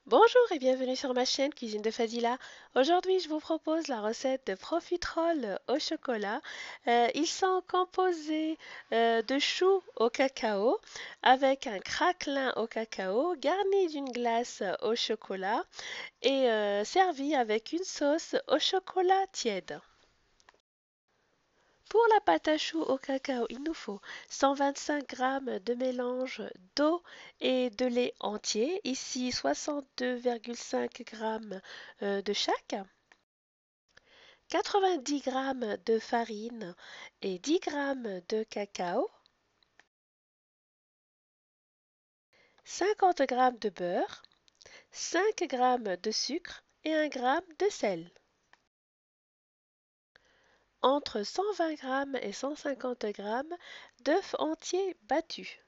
Bonjour et bienvenue sur ma chaîne Cuisine de Fadila. Aujourd'hui, je vous propose la recette de profiteroles au chocolat. Ils sont composés de choux au cacao avec un craquelin au cacao garni d'une glace au chocolat et servi avec une sauce au chocolat tiède. Pour la pâte à choux au cacao, il nous faut 125 g de mélange d'eau et de lait entier, ici 62,5 g de chaque, 90 g de farine et 10 g de cacao, 50 g de beurre, 5 g de sucre et 1 g de sel. Entre 120 g et 150 g d'œufs entiers battus.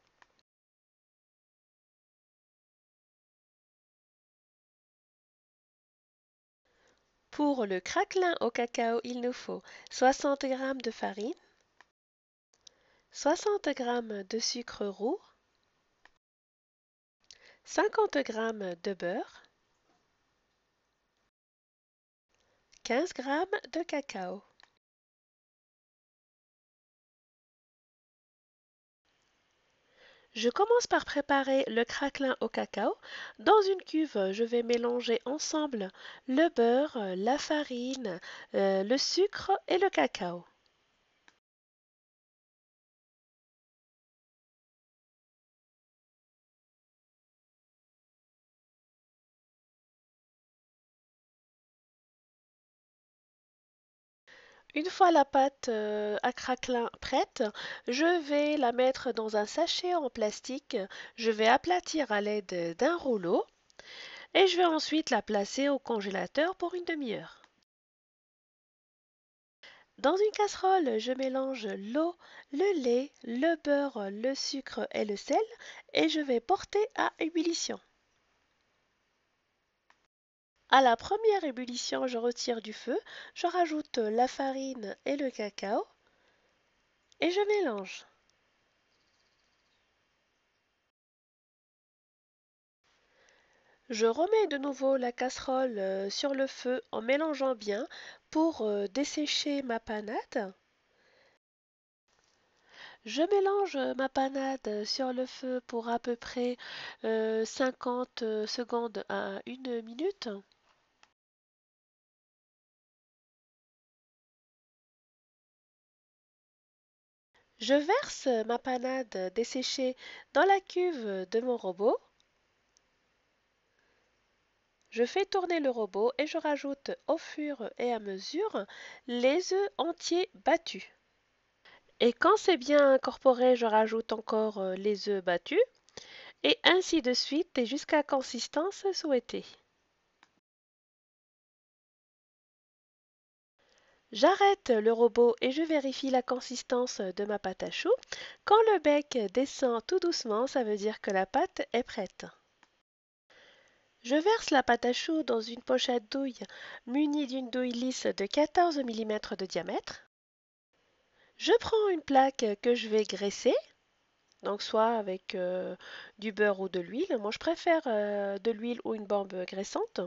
Pour le craquelin au cacao, il nous faut 60 g de farine, 60 g de sucre roux, 50 g de beurre, 15 g de cacao. Je commence par préparer le craquelin au cacao. Dans une cuve, je vais mélanger ensemble le beurre, la farine, le sucre et le cacao. Une fois la pâte à craquelin prête, je vais la mettre dans un sachet en plastique. Je vais aplatir à l'aide d'un rouleau et je vais ensuite la placer au congélateur pour une demi-heure. Dans une casserole, je mélange l'eau, le lait, le beurre, le sucre et le sel et je vais porter à ébullition. À la première ébullition, je retire du feu, je rajoute la farine et le cacao et je mélange. Je remets de nouveau la casserole sur le feu en mélangeant bien pour dessécher ma panade. Je mélange ma panade sur le feu pour à peu près 50 secondes à une minute. Je verse ma panade desséchée dans la cuve de mon robot. Je fais tourner le robot et je rajoute au fur et à mesure les œufs entiers battus. Et quand c'est bien incorporé, je rajoute encore les œufs battus et ainsi de suite et jusqu'à consistance souhaitée. J'arrête le robot et je vérifie la consistance de ma pâte à choux. Quand le bec descend tout doucement, ça veut dire que la pâte est prête. Je verse la pâte à choux dans une pochette douille munie d'une douille lisse de 14 mm de diamètre. Je prends une plaque que je vais graisser, donc soit avec du beurre ou de l'huile. Moi, je préfère de l'huile ou une bombe graissante.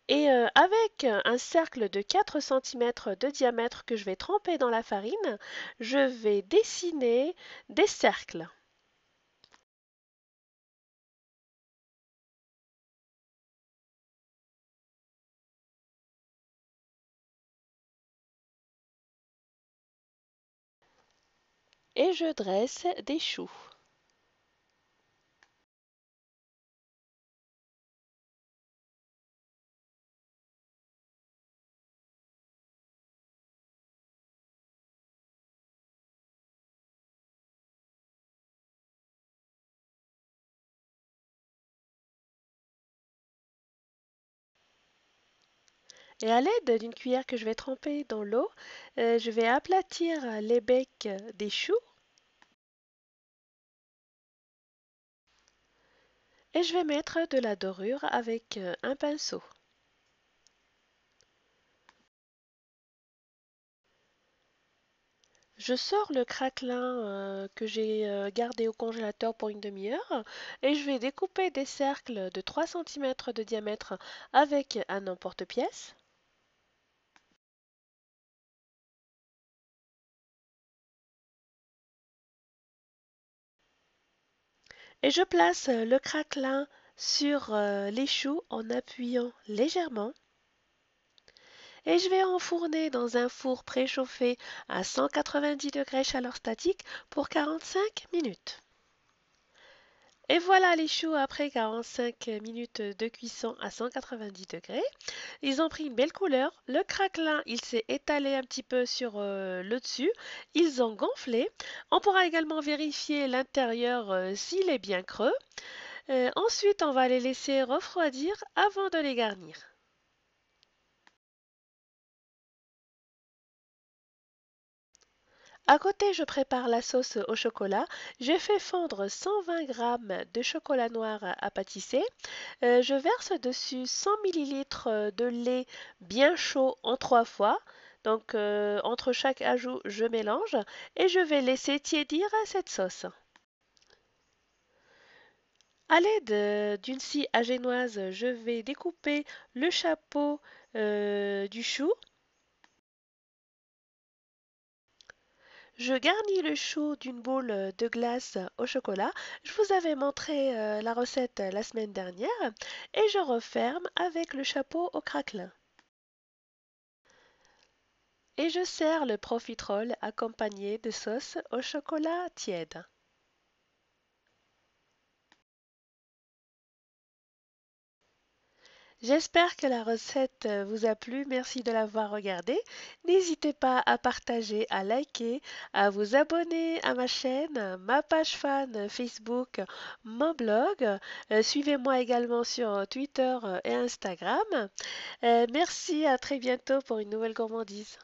Et avec un cercle de 4 cm de diamètre que je vais tremper dans la farine, je vais dessiner des cercles. Et je dresse des choux. Et à l'aide d'une cuillère que je vais tremper dans l'eau, je vais aplatir les becs des choux et je vais mettre de la dorure avec un pinceau. Je sors le craquelin que j'ai gardé au congélateur pour une demi-heure et je vais découper des cercles de 3 cm de diamètre avec un emporte-pièce. Et je place le craquelin sur les choux en appuyant légèrement. Et je vais enfourner dans un four préchauffé à 190 degrés chaleur statique pour 45 minutes. Et voilà les choux après 45 minutes de cuisson à 190 degrés. Ils ont pris une belle couleur. Le craquelin, il s'est étalé un petit peu sur le dessus. Ils ont gonflé. On pourra également vérifier l'intérieur s'il est bien creux. Ensuite, on va les laisser refroidir avant de les garnir. À côté, je prépare la sauce au chocolat. J'ai fait fondre 120 g de chocolat noir à pâtisser. Je verse dessus 100 ml de lait bien chaud en 3 fois. Donc, entre chaque ajout, je mélange et je vais laisser tiédir cette sauce. À l'aide d'une scie à génoise, je vais découper le chapeau du chou. Je garnis le chou d'une boule de glace au chocolat. Je vous avais montré la recette la semaine dernière et je referme avec le chapeau au craquelin. Et je sers le profiterole accompagné de sauce au chocolat tiède. J'espère que la recette vous a plu. Merci de l'avoir regardée. N'hésitez pas à partager, à liker, à vous abonner à ma chaîne, ma page fan Facebook, mon blog. Suivez-moi également sur Twitter et Instagram. Merci, à très bientôt pour une nouvelle gourmandise.